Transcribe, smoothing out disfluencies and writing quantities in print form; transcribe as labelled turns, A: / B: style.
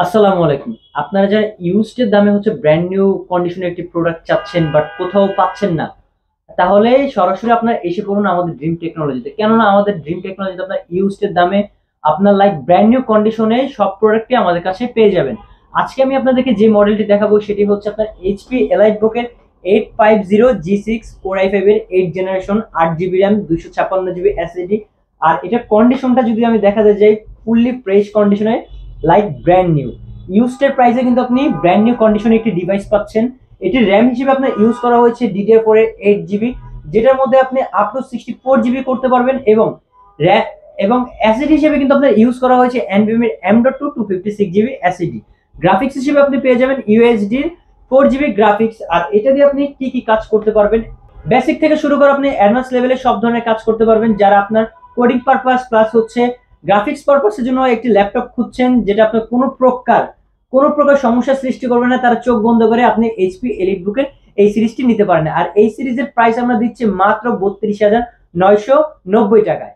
A: আসসালামু আলাইকুম। আপনারা যারা ইউজড এর দামে ব্র্যান্ড নিউ কন্ডিশনের একটি প্রোডাক্ট চাচ্ছেন বাট কোথাও পাচ্ছেন না, তাহলে সরাসরি আপনার এসে পড়ুন আমাদের ড্রিম টেকনোলজিতে। কেননা আমাদের ড্রিম টেকনোলজিতে আপনার ইউজড এর দামে আপনার লাইক ব্র্যান্ড নিউ কন্ডিশনে সব প্রোডাক্টই আমাদের কাছে পেয়ে যাবেন। আজকে আমি আপনাদেরকে যে মডেলটি দেখাবো সেটি হচ্ছে আপনার এইচপি এলাইট বুকের 850 G6 Core i5 এর 8 generation, 8 GB RAM, 256 GB SSD. আর এটার কন্ডিশনটা যদি আমি দেখাতে যাই, ফুললি ফ্রেশ কন্ডিশনে, লাইক ব্র্যান্ড নিউ। ইউজড এর প্রাইসে কিন্তু আপনি ব্র্যান্ড নিউ কন্ডিশনে একটি ডিভাইস পাচ্ছেন। এটির র্যাম হিসেবে আপনার ইউজ করা হয়েছে DDR4 এর 8 জিবি, যেটার মধ্যে আপনি আপ টু 64 জিবি করতে পারবেন। এবং এসএসডি হিসেবে কিন্তু আপনার ইউজ করা হয়েছে NVMe এর M.2 256 জিবি এসএসডি। গ্রাফিক্স হিসেবে আপনি পেয়ে যাবেন ইউএসডি 4 জিবি গ্রাফিক্স। আর এটা দিয়ে আপনি কি কি কাজ করতে পারবেন, বেসিক থেকে শুরু করে আপনি অ্যাডভান্স লেভেলে সব ধরনের কাজ করতে পারবেন। যারা আপনার কোডিং পারপাস প্লাস গ্রাফিক্স পারপাসের জন্য একটি ল্যাপটপ খুঁজছেন যেটা আপনার কোনো প্রকার সমস্যার সৃষ্টি করবে না, তারা চোখ বন্ধ করে আপনি এইচপি এলিট বুকের এই সিরিজটি নিতে পারেন। আর এই সিরিজের প্রাইস আমরা দিচ্ছি মাত্র 32,990 টাকায়।